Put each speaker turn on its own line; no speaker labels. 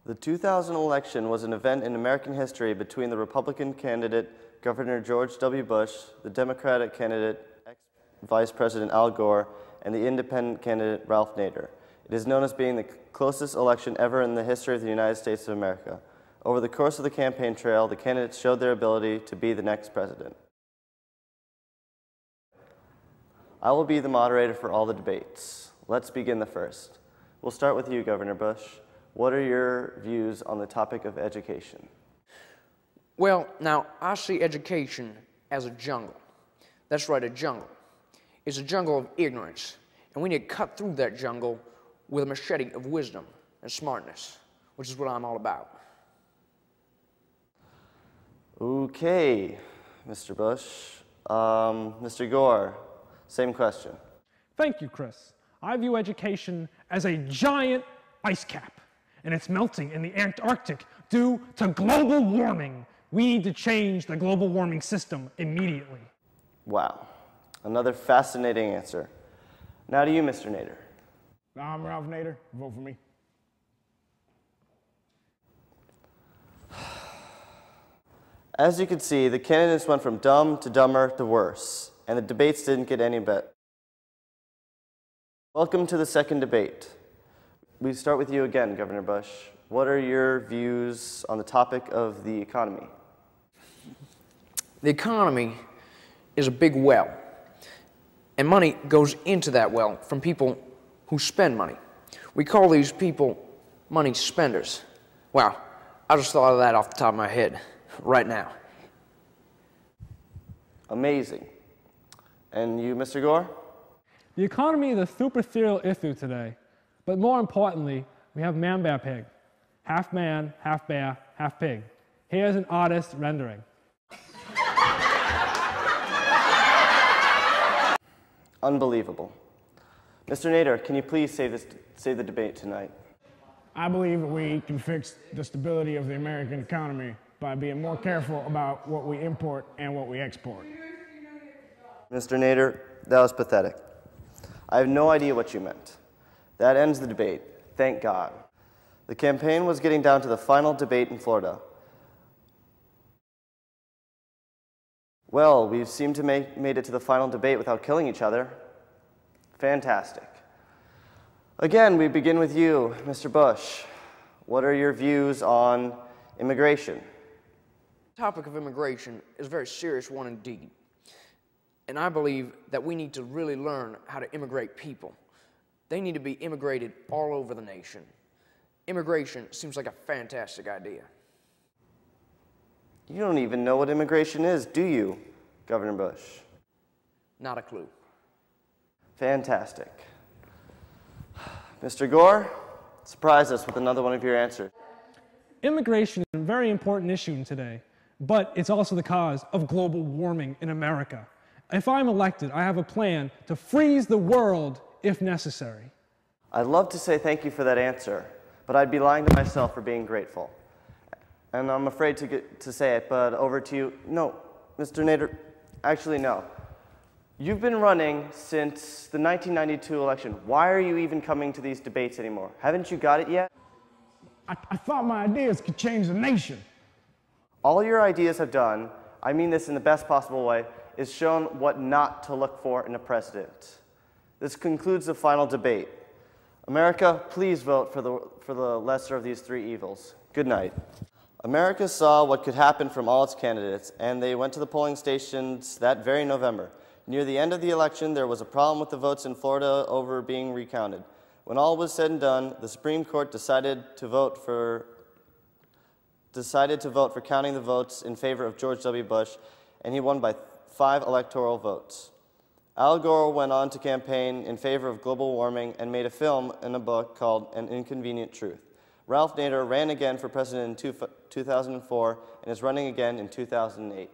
The 2000 election was an event in American history between the Republican candidate, Governor George W. Bush, the Democratic candidate, ex-Vice President Al Gore, and the independent candidate, Ralph Nader. It is known as being the closest election ever in the history of the United States of America. Over the course of the campaign trail, the candidates showed their ability to be the next president. I will be the moderator for all the debates. Let's begin the first. We'll start with you, Governor Bush. What are your views on the topic of education?
Well, now, I see education as a jungle. That's right, a jungle. It's a jungle of ignorance, and we need to cut through that jungle with a machete of wisdom and smartness, which is what I'm all about.
Okay, Mr. Bush. Mr. Gore, same question.
Thank you, Chris. I view education as a giant ice cap, and it's melting in the Antarctic due to global warming. We need to change the global warming system immediately.
Wow, another fascinating answer. Now to you, Mr. Nader.
I'm Ralph Nader. Vote for me.
As you can see, the candidates went from dumb to dumber to worse, and the debates didn't get any better. Welcome to the second debate. We start with you again, Governor Bush. What are your views on the topic of the economy?
The economy is a big well, and money goes into that well from people who spend money. We call these people money spenders. Wow, I just thought of that off the top of my head right now.
Amazing. And you, Mr. Gore?
The economy is a superficial issue today, but more importantly, we have Man Bear Pig. Half man, half bear, half pig. Here's an artist's rendering.
Unbelievable. Mr. Nader, can you please save the debate tonight?
I believe that we can fix the stability of the American economy by being more careful about what we import and what we export.
Mr. Nader, that was pathetic. I have no idea what you meant. That ends the debate. Thank God. The campaign was getting down to the final debate in Florida. Well, we seem to made it to the final debate without killing each other. Fantastic. Again, we begin with you, Mr. Bush. What are your views on immigration?
The topic of immigration is a very serious one indeed. And I believe that we need to really learn how to immigrate people. They need to be immigrated all over the nation. Immigration seems like a fantastic idea.
You don't even know what immigration is, do you, Governor Bush?
Not a clue.
Fantastic. Mr. Gore, surprise us with another one of your answers.
Immigration is a very important issue today, but it's also the cause of global warming in America. If I'm elected, I have a plan to freeze the world if necessary.
I'd love to say thank you for that answer, but I'd be lying to myself for being grateful. And I'm afraid to say it, but over to you. No, Mr. Nader, actually no. You've been running since the 1992 election. Why are you even coming to these debates anymore? Haven't you got it yet?
I thought my ideas could change the nation.
All your ideas have done, I mean this in the best possible way, is shown what not to look for in a president. This concludes the final debate. America, please vote for the lesser of these three evils. Good night. America saw what could happen from all its candidates, and they went to the polling stations that very November. Near the end of the election, there was a problem with the votes in Florida over being recounted. When all was said and done, the Supreme Court decided to vote for counting the votes in favor of George W. Bush, and he won by 5 electoral votes. Al Gore went on to campaign in favor of global warming and made a film and a book called An Inconvenient Truth. Ralph Nader ran again for president in 2004 and is running again in 2008.